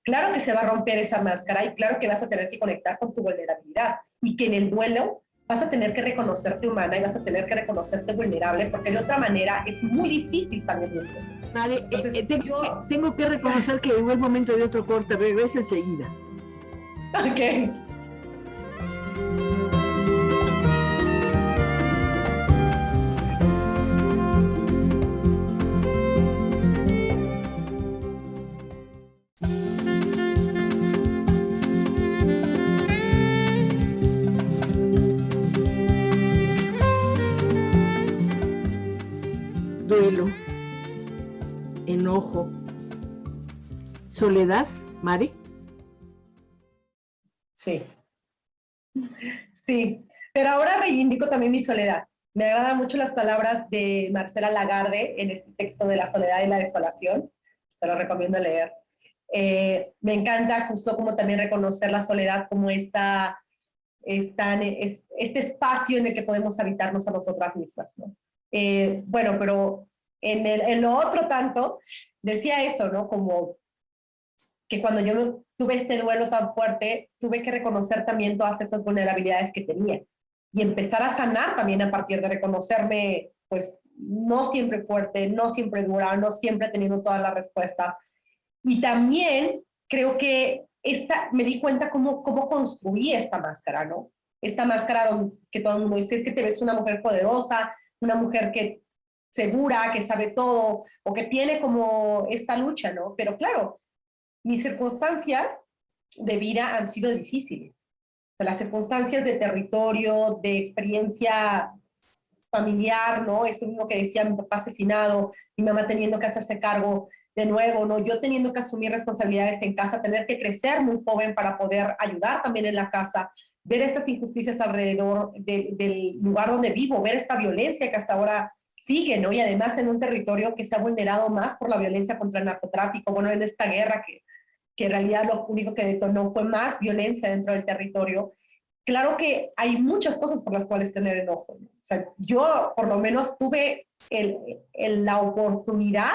Claro que se va a romper esa máscara y claro que vas a tener que conectar con tu vulnerabilidad y que en el duelo vas a tener que reconocerte humana y vas a tener que reconocerte vulnerable porque de otra manera es muy difícil salir de esto. Vale, tengo que reconocer que llegó el momento de otro corte. Regreso enseguida. Ok. Duelo, enojo, soledad, Mare. Sí. Sí, pero ahora reivindico también mi soledad. Me agradan mucho las palabras de Marcela Lagarde en este texto de La soledad y la desolación. Te lo recomiendo leer. Me encanta justo como también reconocer la soledad como este espacio en el que podemos habitarnos a nosotras mismas, ¿no? Bueno, pero en lo otro tanto, decía eso, ¿no? Como que cuando yo tuve este duelo tan fuerte, tuve que reconocer también todas estas vulnerabilidades que tenía y empezar a sanar también a partir de reconocerme, pues, no siempre fuerte, no siempre dura, no siempre teniendo todas las respuestas. Y también creo que me di cuenta cómo construí esta máscara, ¿no? Esta máscara que todo el mundo dice, es que te ves una mujer poderosa, una mujer que segura, que sabe todo, o que tiene como esta lucha, ¿no? Pero claro, mis circunstancias de vida han sido difíciles. O sea, las circunstancias de territorio, de experiencia familiar, ¿no? Esto mismo que decía mi papá asesinado, mi mamá teniendo que hacerse cargo de nuevo, ¿no? Yo teniendo que asumir responsabilidades en casa, tener que crecer muy joven para poder ayudar también en la casa, ver estas injusticias alrededor del lugar donde vivo, ver esta violencia que hasta ahora sigue, ¿no? Y además en un territorio que se ha vulnerado más por la violencia contra el narcotráfico, bueno, en esta guerra que en realidad lo único que detonó fue más violencia dentro del territorio. Claro que hay muchas cosas por las cuales tener enojo, ¿no? O sea, yo por lo menos tuve la oportunidad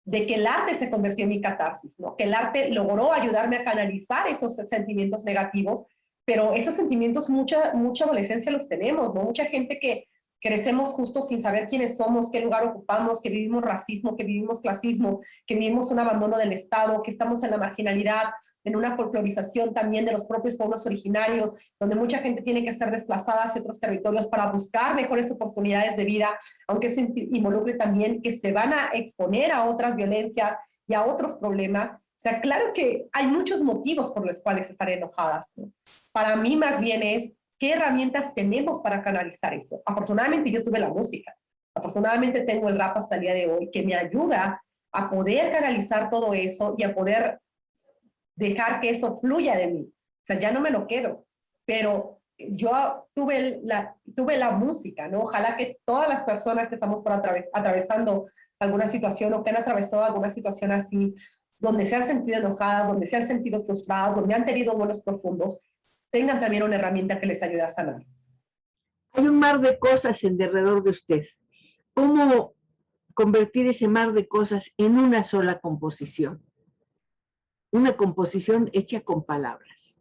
de que el arte se convirtió en mi catarsis, ¿no? Que el arte logró ayudarme a canalizar esos sentimientos negativos, pero esos sentimientos mucha adolescencia los tenemos, ¿no? Mucha gente que crecemos justo sin saber quiénes somos, qué lugar ocupamos, que vivimos racismo, que vivimos clasismo, que vivimos un abandono del Estado, que estamos en la marginalidad, en una folclorización también de los propios pueblos originarios, donde mucha gente tiene que ser desplazada hacia otros territorios para buscar mejores oportunidades de vida, aunque eso involucre también que se van a exponer a otras violencias y a otros problemas. O sea, claro que hay muchos motivos por los cuales estar enojadas, ¿no? Para mí más bien es qué herramientas tenemos para canalizar eso. Afortunadamente yo tuve la música, afortunadamente tengo el rap hasta el día de hoy que me ayuda a poder canalizar todo eso y a poder dejar que eso fluya de mí. O sea, ya no me lo quedo, pero yo tuve la música, ¿no? Ojalá que todas las personas que estamos atravesando alguna situación o que han atravesado alguna situación así, donde se han sentido enojadas, donde se han sentido frustradas, donde han tenido duelos profundos, tengan también una herramienta que les ayude a sanar. Hay un mar de cosas en derredor de usted. ¿Cómo convertir ese mar de cosas en una sola composición? Una composición hecha con palabras.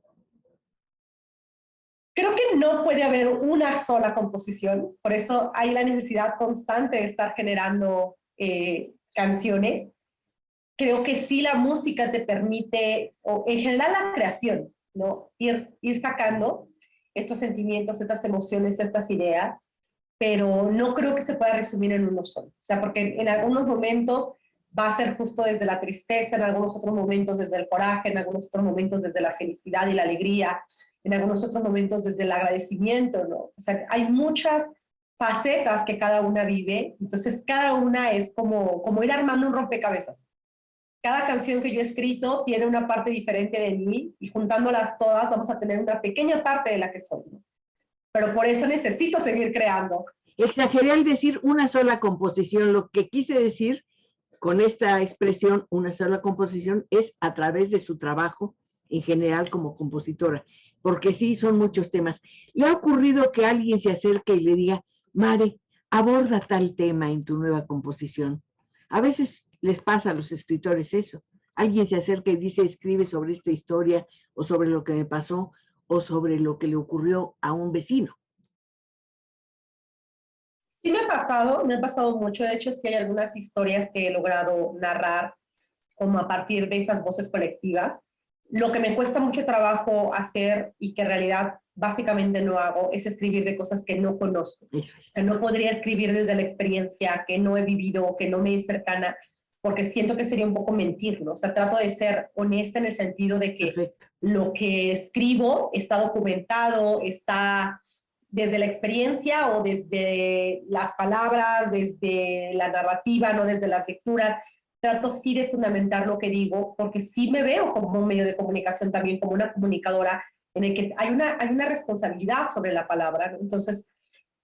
Creo que no puede haber una sola composición, por eso hay la necesidad constante de estar generando canciones. Creo que sí la música te permite, o en general la creación, ¿no? Ir sacando estos sentimientos, estas emociones, estas ideas, pero no creo que se pueda resumir en uno solo. O sea, porque en algunos momentos va a ser justo desde la tristeza, en algunos otros momentos desde el coraje, en algunos otros momentos desde la felicidad y la alegría, en algunos otros momentos desde el agradecimiento, ¿no? O sea, hay muchas facetas que cada una vive, entonces cada una es como ir armando un rompecabezas. Cada canción que yo he escrito tiene una parte diferente de mí y juntándolas todas vamos a tener una pequeña parte de la que soy, ¿no? Pero por eso necesito seguir creando. Exageré al decir una sola composición. Lo que quise decir con esta expresión, una sola composición, es a través de su trabajo en general como compositora, porque sí, son muchos temas. ¿Le ha ocurrido que alguien se acerque y le diga, Mare, aborda tal tema en tu nueva composición? A veces les pasa a los escritores eso. Alguien se acerca y dice, escribe sobre esta historia, o sobre lo que me pasó, o sobre lo que le ocurrió a un vecino. Sí me ha pasado mucho. De hecho, sí hay algunas historias que he logrado narrar como a partir de esas voces colectivas. Lo que me cuesta mucho trabajo hacer y que en realidad básicamente no hago es escribir de cosas que no conozco. Eso es. O sea, no podría escribir desde la experiencia que no he vivido, que no me es cercana, porque siento que sería un poco mentir, ¿no? O sea, trato de ser honesta en el sentido de que Perfecto. lo que escribo está documentado, está desde la experiencia o desde las palabras, desde la narrativa, no desde las lecturas. Trato sí de fundamentar lo que digo, porque sí me veo como un medio de comunicación también, como una comunicadora, en el que hay una responsabilidad sobre la palabra, ¿no? Entonces,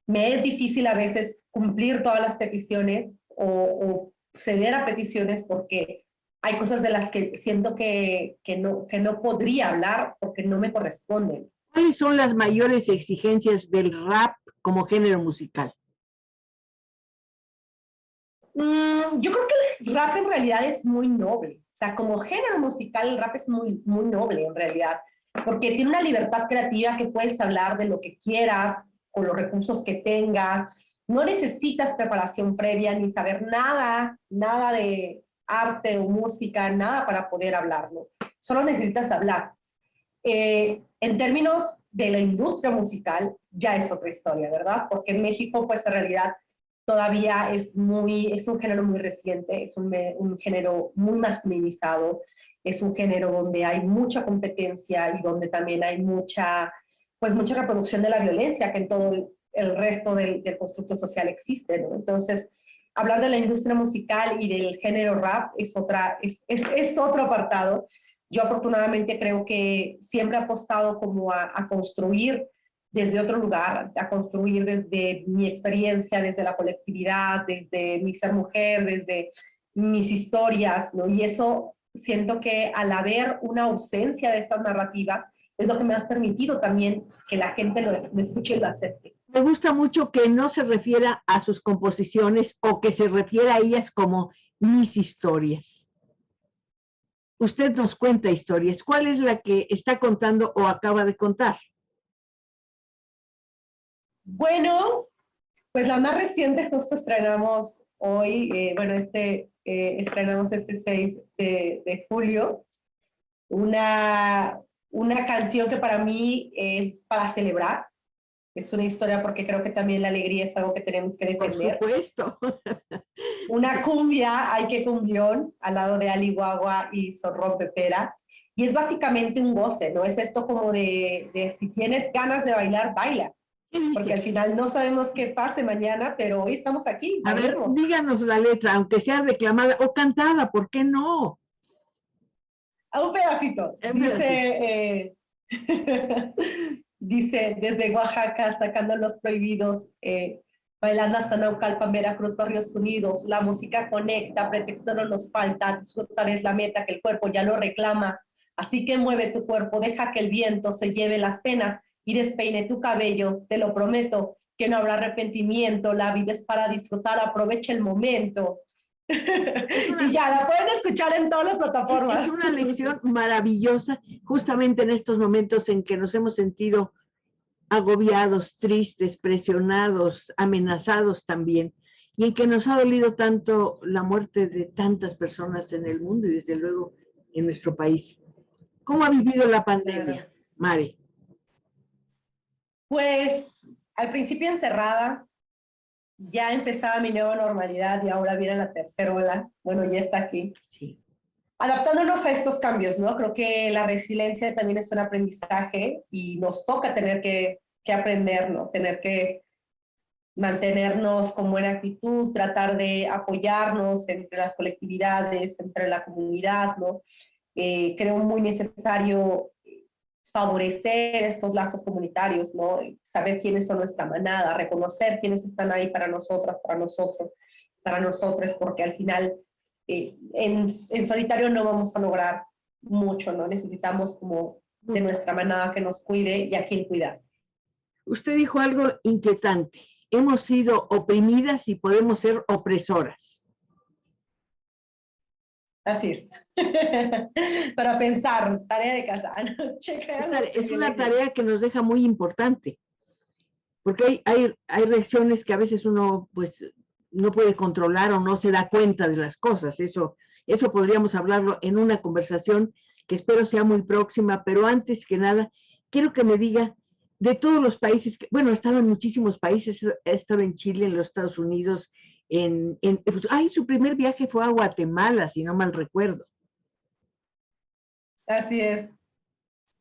me es difícil a veces cumplir todas las peticiones o ceder a peticiones porque hay cosas de las que siento que no podría hablar porque no me corresponden. ¿Cuáles son las mayores exigencias del rap como género musical? Yo creo que el rap en realidad es muy noble. O sea, como género musical, el rap es muy, muy noble en realidad, porque tiene una libertad creativa que puedes hablar de lo que quieras, con los recursos que tengas. No necesitas preparación previa ni saber nada de arte o música, nada para poder hablarlo. Solo necesitas hablar. En términos de la industria musical, ya es otra historia, ¿verdad? Porque en México, pues en realidad, todavía es un género muy reciente, es un género muy masculinizado, es un género donde hay mucha competencia y donde también hay mucha reproducción de la violencia que en todo el resto del constructo social existe, ¿no? Entonces, hablar de la industria musical y del género rap es otro apartado. Yo afortunadamente creo que siempre he apostado como a construir desde otro lugar, a construir desde mi experiencia, desde la colectividad, desde mi ser mujer, desde mis historias, ¿no? Y eso siento que al haber una ausencia de estas narrativas, es lo que me ha permitido también que la gente lo escuche y lo acepte. Me gusta mucho que no se refiera a sus composiciones o que se refiera a ellas como mis historias. Usted nos cuenta historias. ¿Cuál es la que está contando o acaba de contar? Bueno, pues la más reciente justo estrenamos hoy, estrenamos este 6 de julio, una canción que para mí es para celebrar. Es una historia porque creo que también la alegría es algo que tenemos que defender. Por supuesto. Una cumbia, Ay que cumbión, al lado de Ali Guagua y Zorrón Pepera. Y es básicamente un goce, ¿no? Es esto como de si tienes ganas de bailar, baila. Porque al final no sabemos qué pase mañana, pero hoy estamos aquí. A ver, bailemos. díganos la letra, aunque sea declamada o cantada, ¿por qué no? A un pedacito. Dice, dice, desde Oaxaca, sacando los prohibidos, bailando hasta Naucalpan, Veracruz, Barrios Unidos, la música conecta, pretexto no nos falta, disfrutar es la meta que el cuerpo ya lo reclama, así que mueve tu cuerpo, deja que el viento se lleve las penas y despeine tu cabello, te lo prometo, que no habrá arrepentimiento, la vida es para disfrutar, aprovecha el momento. Y ya, la pueden escuchar en todas las plataformas. Es una lección maravillosa, justamente en estos momentos en que nos hemos sentido agobiados, tristes, presionados, amenazados también, y en que nos ha dolido tanto la muerte de tantas personas en el mundo y desde luego en nuestro país. ¿Cómo ha vivido la pandemia, Mari? Pues al principio encerrada, ya empezaba mi nueva normalidad y ahora viene la tercera ola. Bueno, ya está aquí. Sí. Adaptándonos a estos cambios, ¿no? Creo que la resiliencia también es un aprendizaje y nos toca tener que aprender, ¿no? Tener que mantenernos con buena actitud, tratar de apoyarnos entre las colectividades, entre la comunidad, ¿no? Creo muy necesario favorecer estos lazos comunitarios, ¿no? Saber quiénes son nuestra manada, reconocer quiénes están ahí para nosotras, para nosotros, para nosotros, porque al final en solitario no vamos a lograr mucho, ¿no? Necesitamos como de nuestra manada que nos cuide y a quien cuidar. Usted dijo algo inquietante. Hemos sido oprimidas y podemos ser opresoras. Así es. Para pensar, tarea de casa. Es una tarea que nos deja muy importante, porque hay reacciones que a veces uno pues no puede controlar o no se da cuenta de las cosas. Eso podríamos hablarlo en una conversación que espero sea muy próxima, pero antes que nada, quiero que me diga de todos los países, bueno, he estado en muchísimos países, he estado en Chile, en los Estados Unidos, su primer viaje fue a Guatemala, si no mal recuerdo. Así es.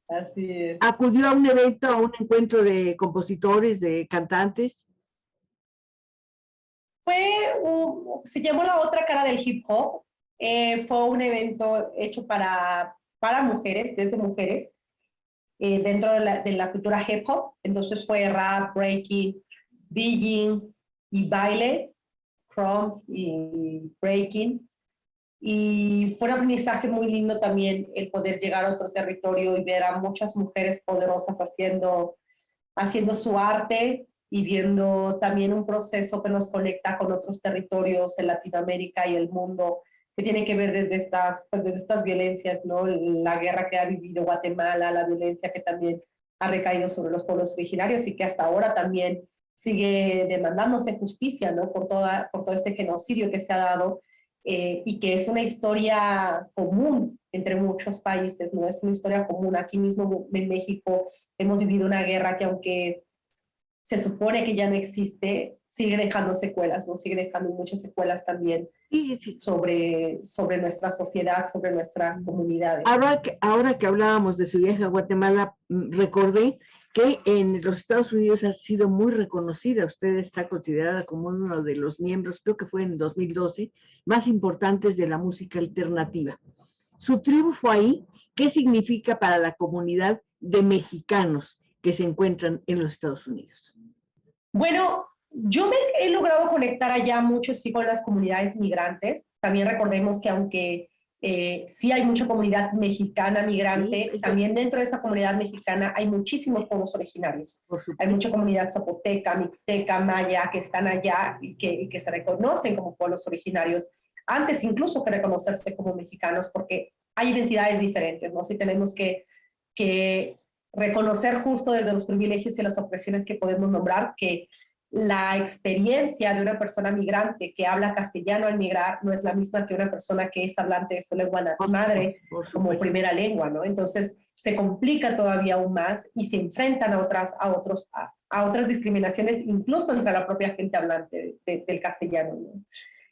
Así es. ¿Acudió a un evento, a un encuentro de compositores, de cantantes? Se llamó La Otra Cara del Hip Hop. Fue un evento hecho para mujeres, desde mujeres, dentro de la cultura hip hop. Entonces fue rap, breaking, DJing y baile, crump y breaking. Y fue un aprendizaje muy lindo también el poder llegar a otro territorio y ver a muchas mujeres poderosas haciendo su arte y viendo también un proceso que nos conecta con otros territorios en Latinoamérica y el mundo, que tiene que ver desde estas violencias, ¿no? La guerra que ha vivido Guatemala, la violencia que también ha recaído sobre los pueblos originarios y que hasta ahora también sigue demandándose justicia, ¿no? por todo este genocidio que se ha dado. Y que es una historia común entre muchos países, ¿no? Es una historia común. Aquí mismo en México hemos vivido una guerra que aunque se supone que ya no existe, sigue dejando secuelas, ¿no? Sigue dejando muchas secuelas también sobre nuestra sociedad, sobre nuestras comunidades. Ahora que hablábamos de su viaje a Guatemala, recordé que en los Estados Unidos ha sido muy reconocida. Usted está considerada como uno de los miembros, creo que fue en 2012, más importantes de la música alternativa. Su triunfo ahí, ¿qué significa para la comunidad de mexicanos que se encuentran en los Estados Unidos? Bueno, yo me he logrado conectar allá mucho sí con las comunidades migrantes. También recordemos que aunque sí hay mucha comunidad mexicana migrante, sí, también dentro de esa comunidad mexicana hay muchísimos pueblos originarios. Hay mucha comunidad zapoteca, mixteca, maya que están allá y que se reconocen como pueblos originarios, antes incluso que reconocerse como mexicanos, porque hay identidades diferentes, ¿no? Sí tenemos que reconocer justo desde los privilegios y las opresiones que podemos nombrar que la experiencia de una persona migrante que habla castellano al migrar no es la misma que una persona que es hablante de su lengua madre como primera lengua, ¿no? Entonces se complica todavía aún más y se enfrentan a otras discriminaciones, incluso entre la propia gente hablante del castellano, ¿no?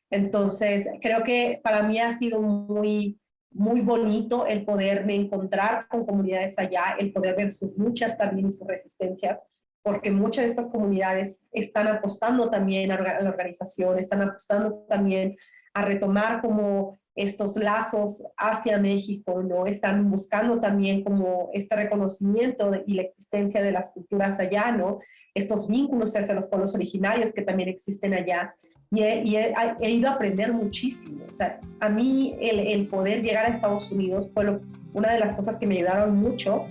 Entonces creo que para mí ha sido muy bonito el poderme encontrar con comunidades allá, el poder ver sus luchas también y sus resistencias, porque muchas de estas comunidades están apostando también a la organización, están apostando también a retomar como estos lazos hacia México, ¿no? Están buscando también como este reconocimiento y la existencia de las culturas allá, ¿no? Estos vínculos hacia los pueblos originarios que también existen allá. Y he ido a aprender muchísimo. O sea, a mí el poder llegar a Estados Unidos fue una de las cosas que me ayudaron mucho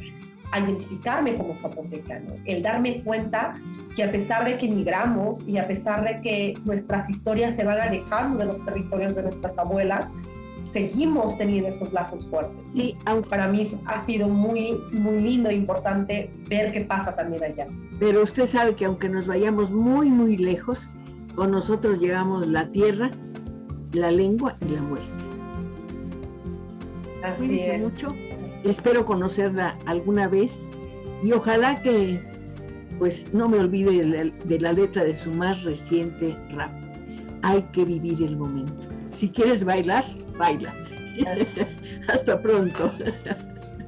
a identificarme como zapoteca, ¿no? El darme cuenta que a pesar de que migramos y a pesar de que nuestras historias se van alejando de los territorios de nuestras abuelas, seguimos teniendo esos lazos fuertes. Sí, para mí ha sido muy lindo e importante ver qué pasa también allá. Pero usted sabe que aunque nos vayamos muy lejos, con nosotros llevamos la tierra, la lengua y la muerte. Así Cuídense es. mucho. Espero conocerla alguna vez y ojalá que pues no me olvide de la letra de su más reciente rap. Hay que vivir el momento. Si quieres bailar, baila. Hasta pronto.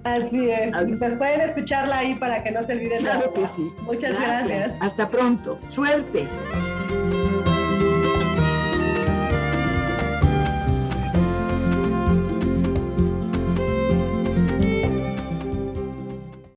Así es. Pues pueden escucharla ahí para que no se olviden. Claro que sí. Muchas gracias. Hasta pronto. Suerte.